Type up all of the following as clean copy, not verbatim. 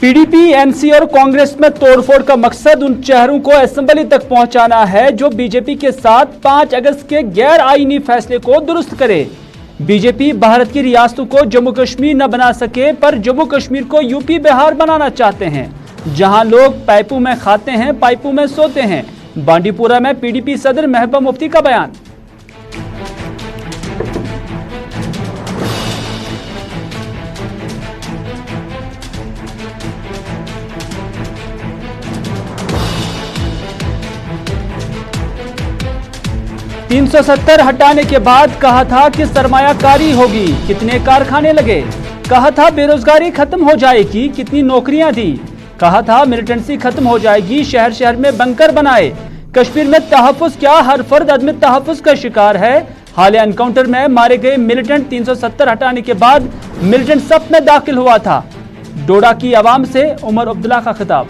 PDP, NC और कांग्रेस में तोड़फोड़ का मकसद उन चेहरों को असेंबली तक पहुंचाना है जो बीजेपी के साथ 5 अगस्त के गैर आईनी फैसले को दुरुस्त करे। बीजेपी भारत की रियासतों को जम्मू कश्मीर न बना सके, पर जम्मू कश्मीर को यूपी बिहार बनाना चाहते हैं, जहां लोग पाइपों में खाते हैं, पाइपों में सोते हैं। बांडीपुरा में पीडीपी सदर महबूबा मुफ्ती का बयान। तीन 370 हटाने के बाद कहा था कि सरमायाकारी होगी, कितने कारखाने लगे। कहा था बेरोजगारी खत्म हो जाएगी, कितनी नौकरियां दी। कहा था मिलिटेंसी खत्म हो जाएगी, शहर शहर में बंकर बनाए। कश्मीर में तहफ्फुज क्या, हर फर्द अदम तहफ्फुज का शिकार है। हालिया एनकाउंटर में मारे गए मिलिटेंट 370 हटाने के बाद मिलिटेंट सब में दाखिल हुआ था। डोडा की आवाम से उमर अब्दुल्ला का खिताब।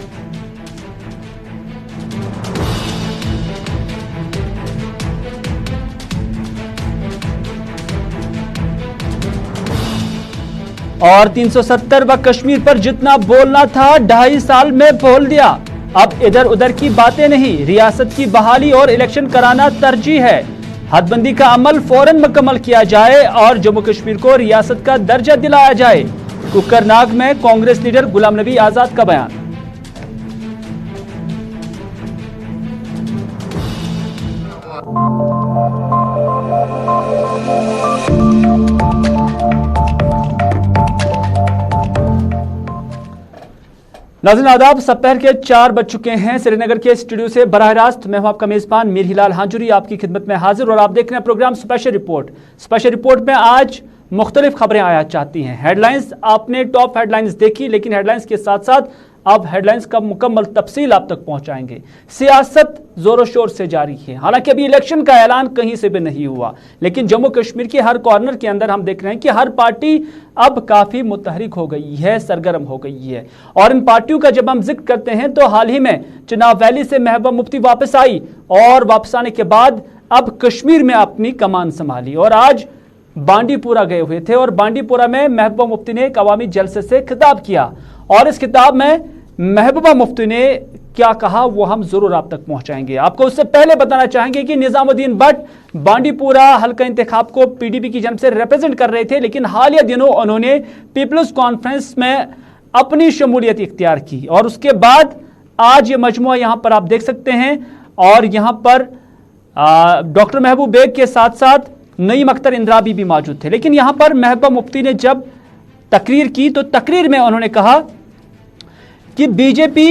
और 370 व कश्मीर पर जितना बोलना था 2.5 साल में बोल दिया। अब इधर उधर की बातें नहीं, रियासत की बहाली और इलेक्शन कराना तरजीह है। हदबंदी का अमल फौरन मुकम्मल किया जाए और जम्मू कश्मीर को रियासत का दर्जा दिलाया जाए। कुकरनाग में कांग्रेस लीडर गुलाम नबी आजाद का बयान। नाज़रीन आदाब, दोपहर के 4 बज चुके हैं। श्रीनगर के स्टूडियो से बराह रास्त मैं हूं आपका मेजबान मीर हिलाल हांजुरी आपकी खिदमत में हाजिर और आप देख रहे हैं programme special report. Special report में आज मुख्तलिफ खबरें आया चाहती हैं। हेडलाइंस आपने टॉप हेडलाइंस देखी, लेकिन हेडलाइंस के साथ साथ अब हेडलाइंस का मुकम्मल तफसील आप तक पहुंचाएंगे। सियासत जोरों शोर से जारी है, हालांकि अभी इलेक्शन का ऐलान कहीं से भी नहीं हुआ, लेकिन जम्मू कश्मीर के हर कॉर्नर के अंदर हम देख रहे हैं कि हर पार्टी अब काफी मुतहरिक हो गई है, सरगर्म हो गई है। और इन पार्टियों का जब हम जिक्र करते हैं तो हाल ही में चुनाव वैली से महबूबा मुफ्ती वापस आई और वापस आने के बाद अब कश्मीर में अपनी कमान संभाली और आज बांडीपुरा गए हुए थे और बांडीपुरा में महबूबा मुफ्ती ने एक अवामी जलसे से खिताब किया और इस खिताब में महबूबा मुफ्ती ने क्या कहा वो हम जरूर आप तक पहुंचाएंगे। आपको उससे पहले बताना चाहेंगे कि निजामुद्दीन भट्ट बांडीपुरा हल्का इंतखाब को पीडीपी की जानब से रिप्रेजेंट कर रहे थे, लेकिन हालिया दिनों उन्होंने पीपल्स कॉन्फ्रेंस में अपनी शमूलियत इख्तियार की और उसके बाद आज ये मजमुआ यहां पर आप देख सकते हैं और यहां पर डॉक्टर महबूब बेग के साथ साथ नईम अख्तर इंद्राबी भी मौजूद थे। लेकिन यहां पर महबूबा मुफ्ती ने जब तकरीर की तो तकरीर में उन्होंने कहा कि बीजेपी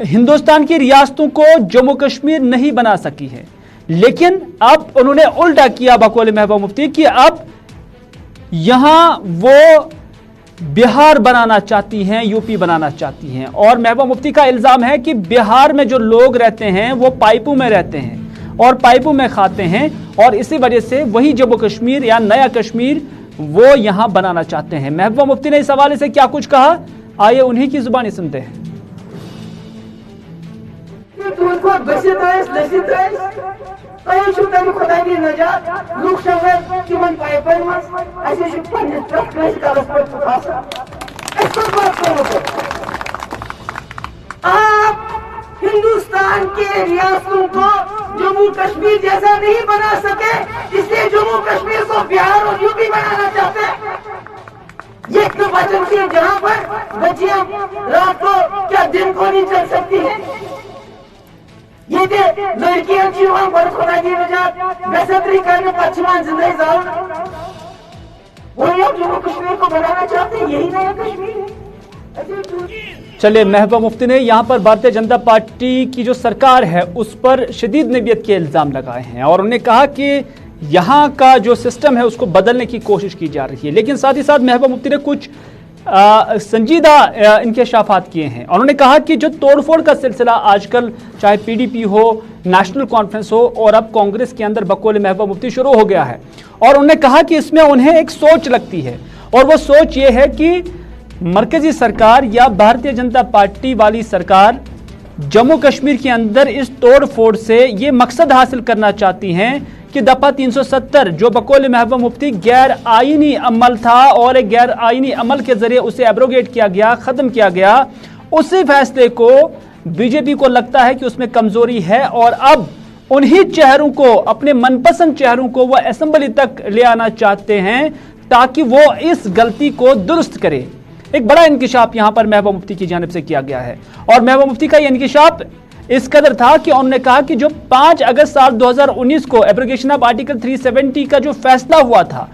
हिंदुस्तान की रियासतों को जम्मू कश्मीर नहीं बना सकी है, लेकिन अब उन्होंने उल्टा किया बकौल महबूबा मुफ्ती कि अब यहां वो बिहार बनाना चाहती हैं, यूपी बनाना चाहती हैं। और महबूबा मुफ्ती का इल्जाम है कि बिहार में जो लोग रहते हैं वो पाइपों में रहते हैं और पाइपों में खाते हैं और इसी वजह से वही जम्मू कश्मीर या नया कश्मीर वो यहां बनाना चाहते हैं। महबूबा मुफ्ती ने इस हवाले से क्या कुछ कहा, आइए उन्हीं की जुबानी सुनते हैं। आप हिंदुस्तान के रियासतों को जम्मू कश्मीर जैसा नहीं बना सके, इसलिए जम्मू कश्मीर को बिहार और यूपी बनाना चाहते हैं। ये तो वचन थी जहां पर बच्चियां रात को क्या दिन को नहीं चल सकती है। ये लड़कियां थी वहां पर खुदा की वजह बेसब्री करने पश्चिमान जिंदगी जाओ, वही आप जम्मू कश्मीर को बनाना चाहते हैं, यही नया कश्मीर है। चलिए, महबूबा मुफ्ती ने यहां पर भारतीय जनता पार्टी की जो सरकार है उस पर शदीद नबियत के इल्जाम लगाए हैं और उन्होंने कहा कि यहाँ का जो सिस्टम है उसको बदलने की कोशिश की जा रही है। लेकिन साथ ही साथ महबूबा मुफ्ती ने कुछ संजीदा इंकशाफात किए हैं। उन्होंने कहा कि जो तोड़फोड़ का सिलसिला आजकल चाहे पीडीपी हो, नेशनल कॉन्फ्रेंस हो और अब कांग्रेस के अंदर बकौल महबूबा मुफ्ती शुरू हो गया है और उन्होंने कहा कि इसमें उन्हें एक सोच लगती है और वो सोच ये है कि मरकजी सरकार या भारतीय जनता पार्टी वाली सरकार जम्मू कश्मीर के अंदर इस तोड़ फोड़ से ये मकसद हासिल करना चाहती हैं कि दफा 370 जो बकौल महबूबा मुफ्ती गैर आईनी अमल था और एक गैर आईनी अमल के जरिए उसे एब्रोगेट किया गया, खत्म किया गया, उसी फैसले को बीजेपी को लगता है कि उसमें कमजोरी है और अब उन्हीं चेहरों को, अपने मनपसंद चेहरों को वो असेंबली तक ले आना चाहते हैं ताकि वो इस गलती को दुरुस्त करे। एक बड़ा इंकिशाफ यहां पर महबूबा मुफ्ती की जानिब से किया गया है और महबूबा मुफ्ती का यह इंकिशाफ इस कदर था कि उन्होंने कहा कि जो 5 अगस्त साल 2019 को एब्रोगेशन ऑफ आर्टिकल 370 का जो फैसला हुआ था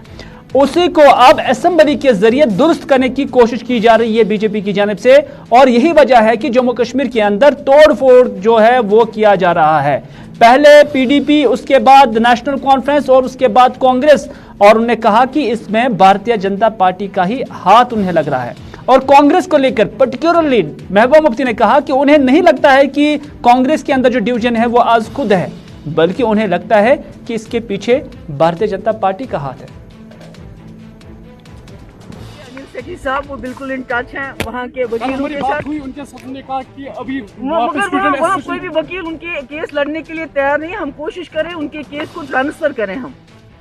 उसी को अब असेंबली के जरिए दुरुस्त करने की कोशिश की जा रही है बीजेपी की जानिब से और यही वजह है कि जम्मू कश्मीर के अंदर तोड़ फोड़ जो है वो किया जा रहा है। पहले पीडीपी, उसके बाद नेशनल कॉन्फ्रेंस और उसके बाद कांग्रेस, और उन्होंने कहा कि इसमें भारतीय जनता पार्टी का ही हाथ उन्हें लग रहा है। और कांग्रेस को लेकर पर्टिकुलरली महबूबा मुफ्ती ने कहा कि उन्हें नहीं लगता है कि कांग्रेस के अंदर जो डिवीजन है वो आज खुद है, बल्कि उन्हें लगता है कि इसके पीछे भारतीय जनता पार्टी का हाथ है। सेठी साहब वो बिल्कुल इन टच हैं वहाँ के वकीलों के साथ। उनके साथ ने कहा कि अभी मगर वहाँ कोई भी वकील उनके केस लड़ने के लिए तैयार नहीं है। हम कोशिश करें उनके केस को ट्रांसफर करें, हम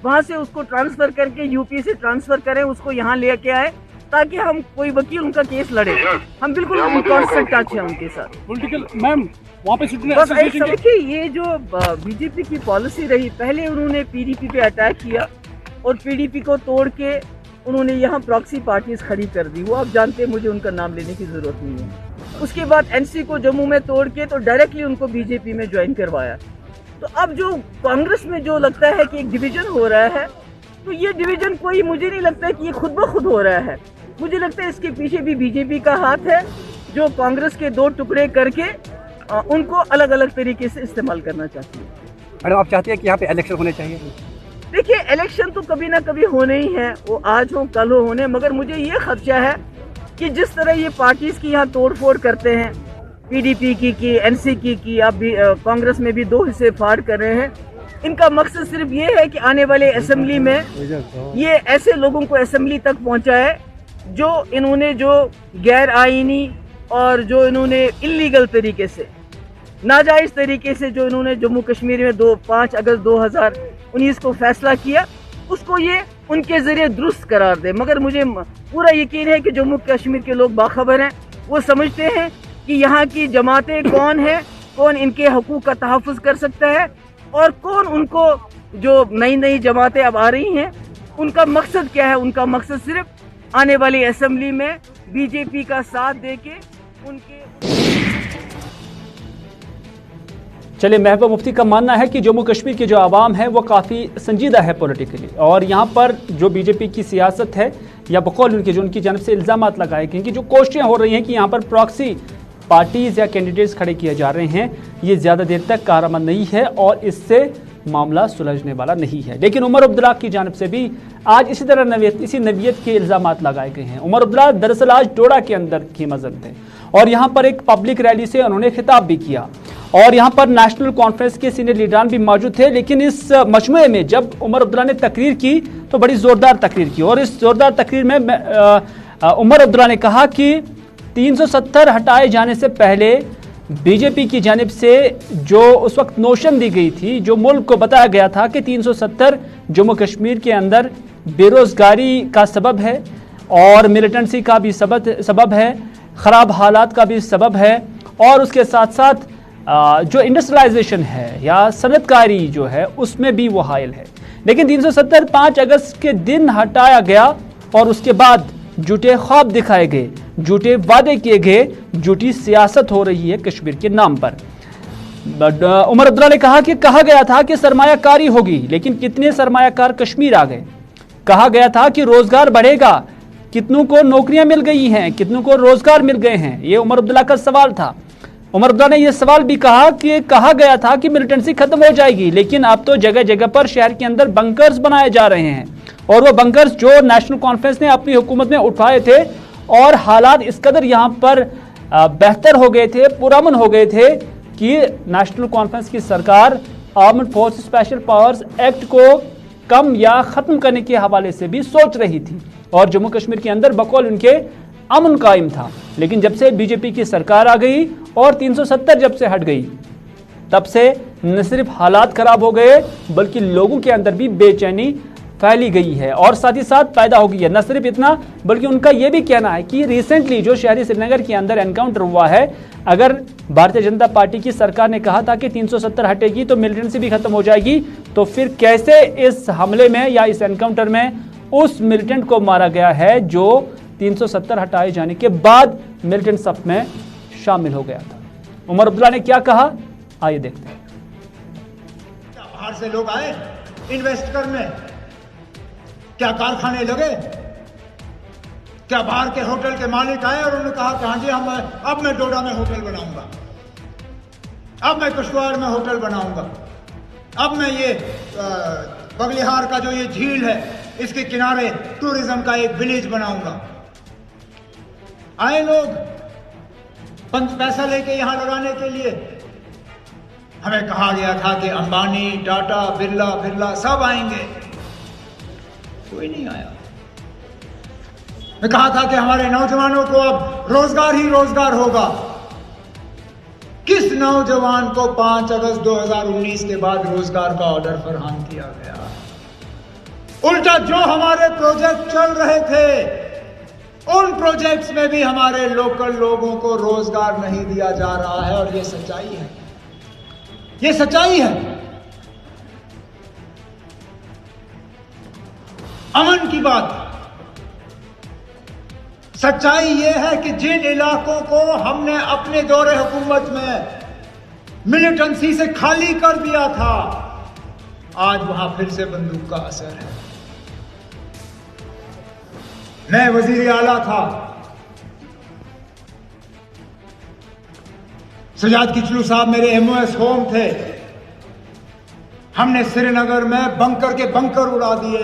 वहाँ से उसको ट्रांसफर करके यूपी से ट्रांसफर करें, उसको यहाँ लेके आए ताकि हम कोई वकील उनका केस लड़े। हम बिल्कुल कांस्टेंट टच है उनके साथ। पॉलिटिकल मैम वहाँ पे देखिए ये जो बीजेपी की पॉलिसी रही, पहले उन्होंने पीडीपी पे अटैक किया और पीडीपी को तोड़ के उन्होंने यहाँ प्रॉक्सी पार्टीज खड़ी कर दी। वो आप जानते हैं, मुझे उनका नाम लेने की जरूरत नहीं है। उसके बाद एनसी को जम्मू में तोड़ के तो डायरेक्टली उनको बीजेपी में ज्वाइन करवाया। तो अब जो कांग्रेस में जो लगता है कि एक डिवीजन हो रहा है, तो ये डिवीजन कोई, मुझे नहीं लगता है कि ये खुद ब खुद हो रहा है। मुझे लगता है इसके पीछे भी बीजेपी का हाथ है, जो कांग्रेस के 2 टुकड़े करके उनको अलग अलग तरीके से इस्तेमाल करना चाहती है। मैडम आप चाहते हैं कि यहाँ पे इलेक्शन होने चाहिए? देखिए इलेक्शन तो कभी ना कभी होने ही है, वो आज हो कल हो होने, मगर मुझे ये खदशा है कि जिस तरह ये पार्टीज की यहाँ तोड़ फोड़ करते हैं, पीडीपी की एनसी की अब भी कांग्रेस में भी 2 हिस्से फाड़ कर रहे हैं। इनका मकसद सिर्फ ये है कि आने वाले असेंबली में ये ऐसे लोगों को असेंबली तक पहुँचाए जो इन्होंने जो गैर आईनी और जो इन्होंने इलीगल तरीके से, नाजायज़ तरीके से जो इन्होंने जम्मू कश्मीर में 5 अगस्त 2019 को फैसला किया, उसको ये उनके ज़रिए दुरुस्त करार दे। मगर मुझे पूरा यकीन है कि जम्मू कश्मीर के लोग बाखबर हैं, वो समझते हैं कि यहाँ की जमातें कौन हैं, कौन इनके हकूक़ का तहफ़्फ़ुज़ कर सकता है और कौन उनको, जो नई नई जमातें अब आ रही हैं, उनका मकसद क्या है। उनका मकसद सिर्फ आने वाली असेंबली में बीजेपी का साथ दे के उनके। चलिए, महबूबा मुफ्ती का मानना है कि जम्मू कश्मीर की जो आवाम है वो काफ़ी संजीदा है पॉलिटिकली, और यहाँ पर जो बीजेपी की सियासत है या बकौल उनकी जो उनकी जानब से इल्ज़ामात लगाए गए कि जो कोशिशें हो रही हैं कि यहाँ पर प्रॉक्सी पार्टीज़ या कैंडिडेट्स खड़े किए जा रहे हैं, ये ज़्यादा देर तक कारआमद नहीं है और इससे मामला सुलझने वाला नहीं है। लेकिन उमर अब्दुल्ला की जानिब से भी आज इसी तरह इसी नवीयत के इल्ज़ामात लगाए गए हैं। उमर अब्दुल्ला दरअसल आज डोडा के अंदर की मज़न थे और यहाँ पर एक पब्लिक रैली से उन्होंने खिताब भी किया और यहाँ पर नेशनल कॉन्फ्रेंस के सीनियर लीडरान भी मौजूद थे। लेकिन इस मजमुए में जब उमर अब्दुल्ला ने तकरीर की तो बड़ी ज़ोरदार तकरीर की और इस ज़ोरदार तकरीर में उमर अब्दुल्ला ने कहा कि 370 हटाए जाने से पहले बीजेपी की जानिब से जो उस वक्त नोशन दी गई थी, जो मुल्क को बताया गया था कि 370 जम्मू कश्मीर के अंदर बेरोज़गारी का सबब है और मिलिटेंसी का भी सबब है, ख़राब हालात का भी सबब है और उसके साथ साथ जो इंडस्ट्रियलाइजेशन है या सनतकारी जो है उसमें भी वो हायल है। लेकिन 370 5 अगस्त के दिन हटाया गया और उसके बाद झूठे ख्वाब दिखाए गए, झूठे वादे किए गए, झूठी सियासत हो रही है कश्मीर के नाम पर। उमर अब्दुल्ला ने कहा कि कहा गया था कि सरमायाकारी होगी, लेकिन कितने सरमायाकार कश्मीर आ गए। कहा गया था कि रोजगार बढ़ेगा, कितनों को नौकरियां मिल गई हैं, कितनों को रोजगार मिल गए हैं, ये उमर अब्दुल्ला का सवाल था। उमर अब्दुल्ला ने यह सवाल भी कहा कि कहा गया था कि मिलिटेंसी खत्म हो जाएगी, लेकिन अब तो जगह जगह पर शहर के अंदर बंकर्स बनाए जा रहे हैं और वो बंकर्स जो नेशनल कॉन्फ्रेंस ने अपनी हुकूमत में उठाए थे और हालात इस कदर यहाँ पर बेहतर हो गए थे, पुरअमन हो गए थे कि नेशनल कॉन्फ्रेंस की सरकार armed force special powers act को कम या ख़त्म करने के हवाले से भी सोच रही थी और जम्मू कश्मीर के अंदर बकौल उनके अमन कायम था। लेकिन जब से बीजेपी की सरकार आ गई और 370 जब से हट गई, तब से न सिर्फ हालात खराब हो गए बल्कि लोगों के अंदर भी बेचैनी फैली गई है और साथ ही साथ पैदा हो गई है। न सिर्फ इतना बल्कि उनका यह भी कहना है कि रिसेंटली जो शहरी श्रीनगर के अंदर एनकाउंटर हुआ है, अगर भारतीय जनता पार्टी की सरकार ने कहा था कि 370 हटेगी तो मिलिटेंसी भी खत्म हो जाएगी, तो फिर कैसे इस हमले में या इस एनकाउंटर में उस मिलिटेंट को मारा गया है जो 370 हटाए जाने के बाद मिलिटेंट सफ में शामिल हो गया था। उमर अब्दुल्ला ने क्या कहा, आइए देखते हैं। बाहर से लोग आए इन्वेस्ट करने, क्या कारखाने लगे, क्या बाहर के होटल के मालिक आए और उन्होंने कहा कि हाँ जी अब मैं डोडा में होटल बनाऊंगा, अब मैं कुशवाड़ में होटल बनाऊंगा, अब मैं ये बगलिहार का जो ये झील है इसके किनारे टूरिज्म का एक विलेज बनाऊंगा। आए लोग पैसा लेके यहां लगाने के लिए। हमें कहा गया था कि अंबानी, टाटा, बिरला सब आएंगे, कोई नहीं आया। मैं कहा था कि हमारे नौजवानों को अब रोजगार ही रोजगार होगा। किस नौजवान को 5 अगस्त 2019 के बाद रोजगार का ऑर्डर फरहम किया गया? उल्टा जो हमारे प्रोजेक्ट चल रहे थे उन प्रोजेक्ट्स में भी हमारे लोकल लोगों को रोजगार नहीं दिया जा रहा है और ये सच्चाई है, ये सच्चाई है। अमन की बात, सच्चाई यह है कि जिन इलाकों को हमने अपने दौरे हुकूमत में मिलिटेंसी से खाली कर दिया था, आज वहां फिर से बंदूक का असर है। मैं वजीर आला था, सजाद किचलू साहब मेरे MOS होम थे। हमने श्रीनगर में बंकर के बंकर उड़ा दिए।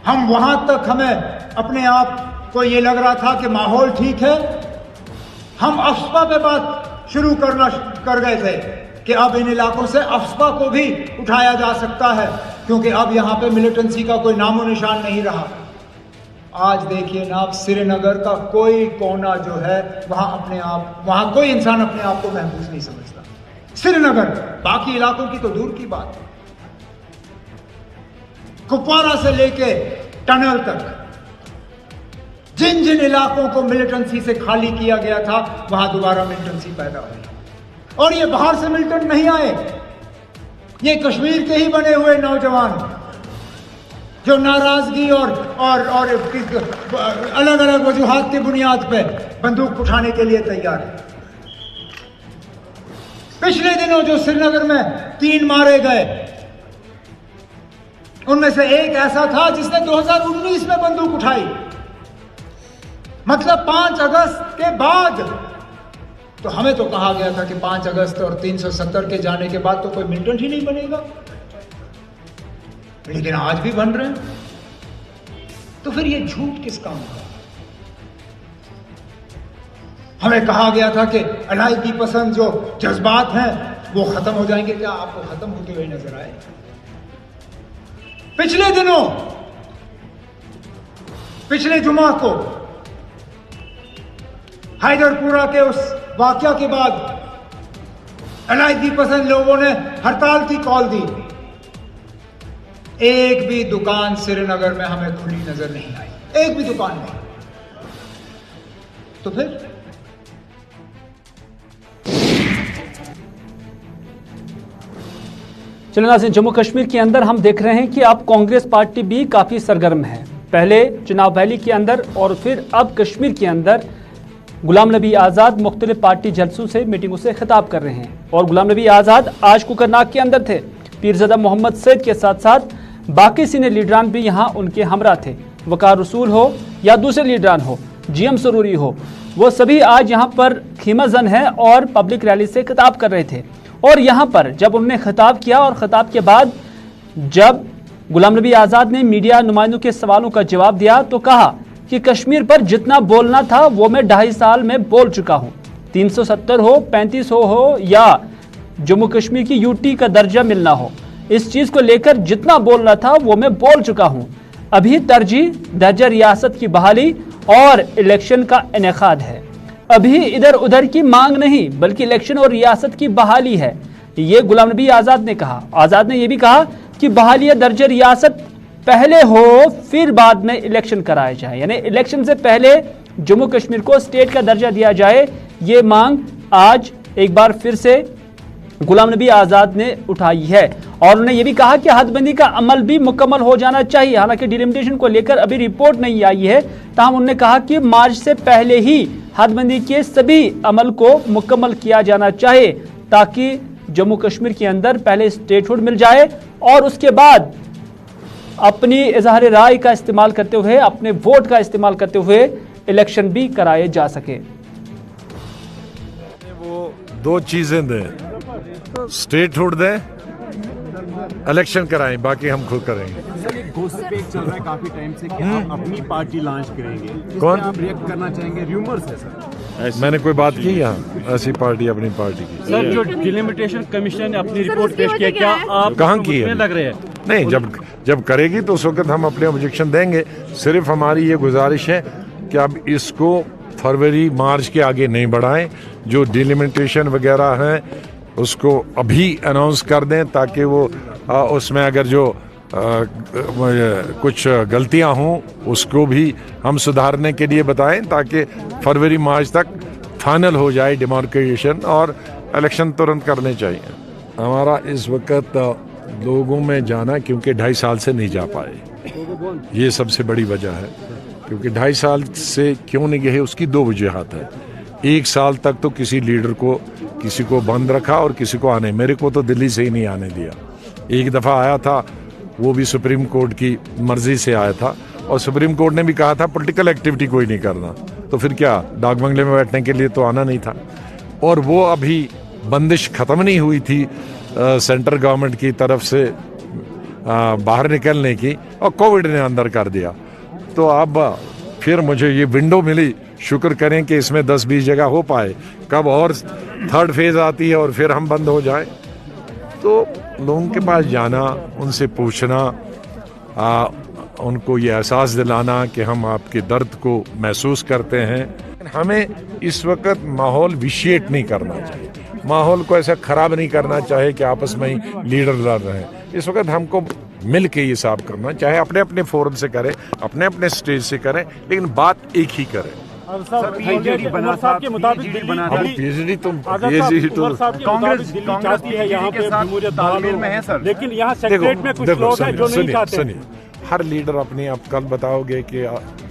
हम वहां तक हमें अपने आप को ये लग रहा था कि माहौल ठीक है। हम अफस्पा पे बात शुरू कर गए थे कि अब इन इलाकों से अफस्पा को भी उठाया जा सकता है क्योंकि अब यहां पे मिलिटेंसी का कोई नामो निशान नहीं रहा। आज देखिए ना, आप श्रीनगर का कोई कोना जो है वहां कोई इंसान अपने आप को महफूज नहीं समझता। श्रीनगर, बाकी इलाकों की तो दूर की बात है। कुपवारा से लेके टनल तक जिन जिन इलाकों को मिलिटेंसी से खाली किया गया था वहां दोबारा मिलिटेंसी पैदा हुई। और ये बाहर से मिलिटेंट नहीं आए, ये कश्मीर के ही बने हुए नौजवान जो नाराजगी और अलग अलग वजूहात की बुनियाद पे बंदूक उठाने के लिए तैयार है। पिछले दिनों जो श्रीनगर में 3 मारे गए, उनमें से एक ऐसा था जिसने 2019 में बंदूक उठाई। मतलब 5 अगस्त के बाद। तो हमें तो कहा गया था कि 5 अगस्त और 370 के जाने के बाद तो कोई मिलिटेंट ही नहीं बनेगा, लेकिन आज भी बन रहे हैं। तो फिर ये झूठ किस काम का? हमें कहा गया था कि अलायदी पसंद जो जज्बात हैं वो खत्म हो जाएंगे। क्या आपको खत्म होते हुए नजर आए? पिछले दिनों, पिछले जुमा को हैदरपुरा के उस वाकया के बाद अलायदी पसंद लोगों ने हड़ताल की कॉल दी। एक भी दुकान श्रीनगर में हमें खुली नजर नहीं आई, एक भी दुकान नहीं। तो फिर चलिए नाज़रीन, जम्मू कश्मीर के अंदर हम देख रहे हैं कि अब कांग्रेस पार्टी भी काफ़ी सरगर्म है। पहले चुनाव वैली के अंदर और फिर अब कश्मीर के अंदर गुलाम नबी आज़ाद मुख्तलिफ पार्टी जलसों से, मीटिंगों से खिताब कर रहे हैं। और गुलाम नबी आज़ाद आज कुकरनाग के अंदर थे। पीरज़ादा मोहम्मद सैद के साथ साथ बाकी सीनियर लीडरान भी यहाँ उनके हमरा थे। वकार रसूल हो या दूसरे लीडरान हो, GM सरूरी हो, वो सभी आज यहाँ पर खीमाजन है और पब्लिक रैली से खिताब कर रहे थे। और यहाँ पर जब उन्होंने खिताब किया और खिताब के बाद जब गुलाम नबी आज़ाद ने मीडिया नुमाइंदों के सवालों का जवाब दिया तो कहा कि कश्मीर पर जितना बोलना था वो मैं 2.5 साल में बोल चुका हूँ। 370 हो, 35 हो या जम्मू कश्मीर की UT का दर्जा मिलना हो, इस चीज़ को लेकर जितना बोलना था वो मैं बोल चुका हूँ। अभी तरजीह दर्जा रियासत की बहाली और इलेक्शन का इनेकाद है। अभी इधर उधर की मांग नहीं बल्कि इलेक्शन और रियासत की बहाली है, ये गुलाम नबी आजाद ने कहा। आजाद ने यह भी कहा कि बहाली दर्ज रियासत पहले हो फिर बाद में इलेक्शन कराया जाए, यानी इलेक्शन से पहले जम्मू कश्मीर को स्टेट का दर्जा दिया जाए। ये मांग आज एक बार फिर से गुलाम नबी आजाद ने उठाई है और उन्होंने ये भी कहा कि हदबंदी का अमल भी मुकम्मल हो जाना चाहिए। हालांकि डिलिमिटेशन को लेकर अभी रिपोर्ट नहीं आई है, ताहम उन्होंने कहा कि मार्च से पहले ही हदबंदी के सभी अमल को मुकम्मल किया जाना चाहिए ताकि जम्मू कश्मीर के अंदर पहले स्टेटहुड मिल जाए और उसके बाद अपनी इजहार राय का इस्तेमाल करते हुए, अपने वोट का इस्तेमाल करते हुए इलेक्शन भी कराए जा सके। वो दो चीजें दें, स्टेटहुड दें, इलेक्शन कराएं, बाकी हम खुद करेंगे। सर एक गोसिप चल रहा है काफी टाइम से कि आप अपनी पार्टी लॉन्च करेंगे, कौन? आप रिएक्ट करना चाहेंगे? र्यूमर्स है सर। मैंने कोई बात की यहाँ ऐसी पार्टी अपनी पार्टी की? सर जो डिलिमिटेशन कमीशन ने अपनी रिपोर्ट पेश किया, क्या आप कहाँ की है? लग रहे हैं? नहीं, जब करेगी तो उस वक्त हम अपने ऑब्जेक्शन देंगे। सिर्फ हमारी ये गुजारिश है कि अब इसको फरवरी मार्च के आगे नहीं बढ़ाएं। जो डिलिमिटेशन वगैरह है उसको अभी अनाउंस कर दें ताकि वो उसमें अगर जो कुछ गलतियां हों उसको भी हम सुधारने के लिए बताएं ताकि फरवरी मार्च तक फाइनल हो जाए डिमार्केशन और इलेक्शन तुरंत करने चाहिए। हमारा इस वक्त लोगों में जाना क्योंकि 2.5 साल से नहीं जा पाए, ये सबसे बड़ी वजह है। क्योंकि 2.5 साल से क्यों नहीं गए उसकी 2 वजूहात है। 1 साल तक तो किसी लीडर को किसी को बंद रखा और किसी को आने, मेरे को तो दिल्ली से ही नहीं आने दिया। एक दफ़ा आया था, वो भी सुप्रीम कोर्ट की मर्जी से आया था और सुप्रीम कोर्ट ने भी कहा था पॉलिटिकल एक्टिविटी कोई नहीं करना, तो फिर क्या डाक बंगले में बैठने के लिए तो आना नहीं था। और वो अभी बंदिश ख़त्म नहीं हुई थी सेंट्रल गवर्नमेंट की तरफ से बाहर निकलने की, और कोविड ने अंदर कर दिया। तो अब फिर मुझे ये विंडो मिली, शुक्र करें कि इसमें 10-20 जगह हो पाए। कब और 3rd फेज आती है और फिर हम बंद हो जाए। तो लोगों के पास जाना, उनसे पूछना, उनको ये एहसास दिलाना कि हम आपके दर्द को महसूस करते हैं। हमें इस वक्त माहौल विशिएट नहीं करना चाहिए, माहौल को ऐसा खराब नहीं करना चाहिए कि आपस में ही लीडर लड़ रहे हैं। इस वक्त हमको मिल के ये साफ करना, चाहे अपने अपने फोरम से करें, अपने अपने स्टेज से करें, लेकिन बात एक ही करें। पीएचडी बना के मुताबिक पीएचडी तो कांग्रेस चाहती है यहाँ पे जमहूरियत तालमेल में है सर, लेकिन यहाँ सेक्रेटरीट में कुछ लोग हैं जो नहीं चाहते। हर लीडर अपने, आप कल बताओगे कि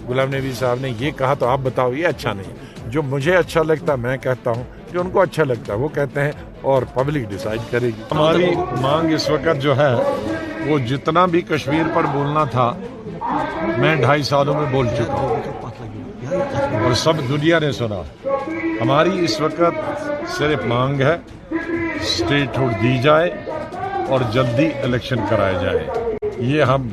गुलाम नबी साहब ने ये कहा तो आप बताओ ये अच्छा नहीं। जो मुझे अच्छा लगता मैं कहता हूँ, जो उनको अच्छा लगता है वो कहते हैं और पब्लिक डिसाइड करेगी। हमारी मांग इस वक्त जो है वो जितना भी कश्मीर पर बोलना था मैं 2.5 सालों में बोल चुका हूँ और सब दुनिया ने सुना। हमारी इस वक्त सिर्फ मांग है स्टेटहुड दी जाए और जल्दी इलेक्शन कराए जाए। ये हम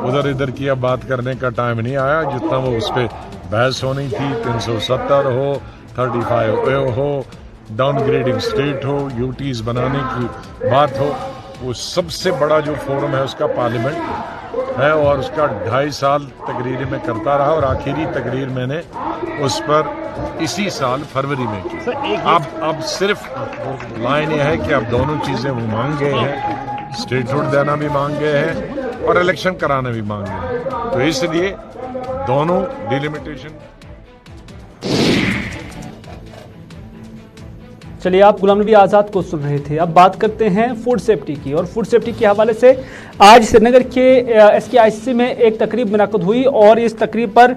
उधर इधर की अब बात करने का टाइम नहीं आया, जितना वो उस पर बहस होनी थी। 370 हो, 35A हो, डाउनग्रेडिंग स्टेट हो, यूटीज बनाने की बात हो, वो सबसे बड़ा जो फोरम है उसका पार्लियामेंट है और उसका 2.5 साल तकरीर में करता रहा और आखिरी तकरीर मैंने उस पर इसी साल फरवरी में की। अब सिर्फ लाइन यह है कि अब दोनों चीज़ें वो मांग गए हैं, स्टेटहुड देना भी मांग गए हैं और इलेक्शन कराना भी मांग गए हैं। तो इसलिए दोनों डिलिमिटेशन। चलिए, आप गुलाम नबी आज़ाद को सुन रहे थे। अब बात करते हैं फूड सेफ्टी की, और फूड सेफ्टी के हवाले से आज श्रीनगर के SKIC में एक तकरीब मुनक़द हुई और इस तकरीब पर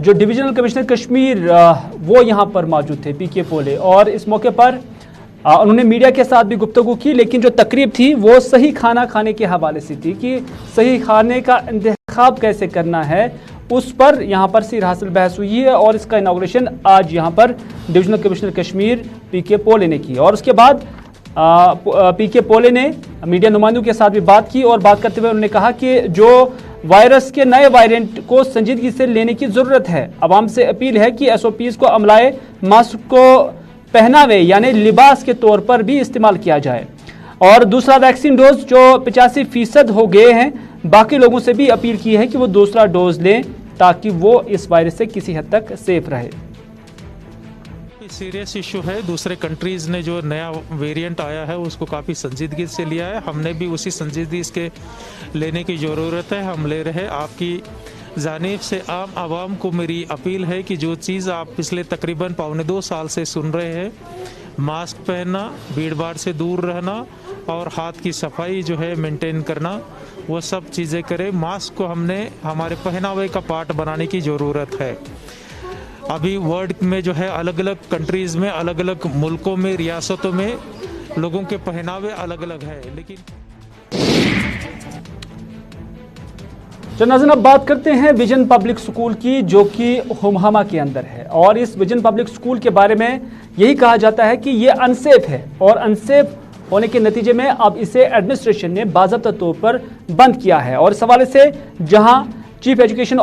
जो डिविजनल कमिश्नर कश्मीर वो यहाँ पर मौजूद थे, PK पोले, और इस मौके पर उन्होंने मीडिया के साथ भी गुफ्तगू की। लेकिन जो तकरीब थी वो सही खाना खाने के हवाले से थी कि सही खाने का इंतखाब कैसे करना है, उस पर यहाँ पर सिर हासिल बहस हुई है और इसका इनाग्रेशन आज यहाँ पर डिविजनल कमिश्नर कश्मीर PK पोले ने की। और उसके बाद PK पोले ने मीडिया नुमाइंदों के साथ भी बात की और बात करते हुए उन्होंने कहा कि जो वायरस के नए वेरिएंट को संजीदगी से लेने की ज़रूरत है। आवाम से अपील है कि SOPs को अमलाए मास्क को पहनावे यानी लिबास के तौर पर भी इस्तेमाल किया जाए। और दूसरा वैक्सीन डोज जो 85% हो गए हैं, बाकी लोगों से भी अपील की है कि वो दूसरा डोज लें ताकि वो इस वायरस से किसी हद तक सेफ रहे। सीरियस इशू है। दूसरे कंट्रीज़ ने जो नया वेरिएंट आया है उसको काफ़ी संजीदगी से लिया है, हमने भी उसी संजीदगी इसके लेने की ज़रूरत है, हम ले रहे। आपकी जानिब से आम आवाम को मेरी अपील है कि जो चीज़ आप पिछले तकरीबन 1.25 साल से सुन रहे हैं, मास्क पहनना, भीड़ भाड़ से दूर रहना और हाथ की सफाई जो है मेंटेन करना, वो सब चीज़ें करें। मास्क को हमने हमारे पहनावे का पार्ट बनाने की ज़रूरत है। अभी वर्ल्ड में जो है अलग अलग कंट्रीज़ में, अलग अलग मुल्कों में, रियासतों में लोगों के पहनावे अलग अलग है, लेकिन नाज़रीन अब बात करते हैं विजन पब्लिक स्कूल की, जो कि हुमहमा के अंदर है। और इस विजन पब्लिक स्कूल के बारे में यही कहा जाता है कि ये अनसेफ है और अनसेफ होने के नतीजे में अब इसे एडमिनिस्ट्रेशन ने बाज़ाब्ता तौर पर बंद किया है। और इस हवाले से जहां चीफ एजुकेशन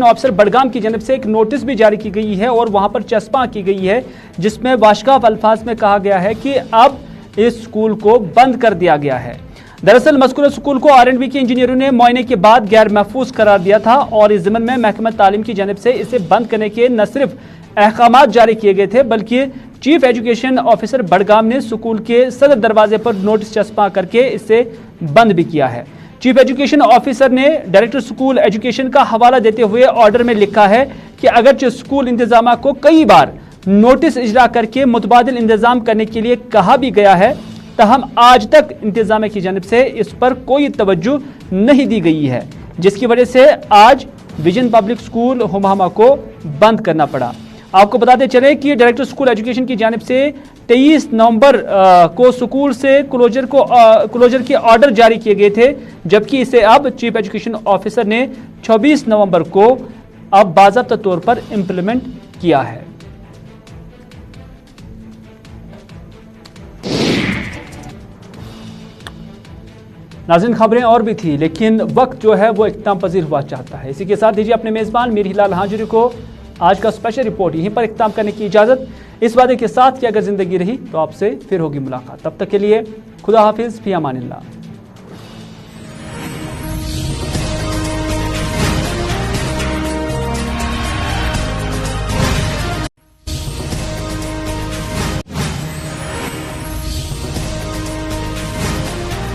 ऑफिसर बडगाम की जानब से एक नोटिस भी जारी की गई है और वहां पर चस्पा की गई है, जिसमें वाशकाफ अल्फाज में कहा गया है कि अब इस स्कूल को बंद कर दिया गया है। दरअसल मज़कूर स्कूल को R&B के इंजीनियरों ने मुआयने के बाद गैर महफूज करार दिया था और इस ज़िम्मन में महकमा तालीम की जानब से इसे बंद करने के न सिर्फ अहकामात जारी किए गए थे, बल्कि चीफ एजुकेशन ऑफिसर बडगाम ने स्कूल के सदर दरवाजे पर नोटिस चस्पा करके इसे बंद भी किया है। चीफ एजुकेशन ऑफिसर ने डायरेक्टर स्कूल एजुकेशन का हवाला देते हुए ऑर्डर में लिखा है कि अगरचे स्कूल इंतजामा को कई बार नोटिस इजरा करके मुतबादिल इंतजाम करने के लिए कहा भी गया है, तहम आज तक इंतजामिया की जानब से इस पर कोई तवज्जो नहीं दी गई है, जिसकी वजह से आज विजन पब्लिक स्कूल हुमहमा को बंद करना पड़ा। आपको बताते चले कि डायरेक्टर स्कूल एजुकेशन की जानब से 23 नवंबर को स्कूल से क्लोजर के ऑर्डर जारी किए गए थे, जबकि इसे अब चीफ एजुकेशन ऑफिसर ने 26 नवंबर को अब बाज़ाब्ता तौर पर इम्प्लीमेंट किया है। नाज़रीन खबरें और भी थी, लेकिन वक्त जो है वो इख्तिताम पजीर हुआ चाहता है। इसी के साथ दीजिए अपने मेज़बान मीर हिलाल हांजुरी को आज का स्पेशल रिपोर्ट यहीं पर इख्तिताम करने की इजाज़त, इस वादे के साथ कि अगर ज़िंदगी रही तो आपसे फिर होगी मुलाकात। तब तक के लिए खुदा हाफिज़, फ़ी अमानिल्लाह।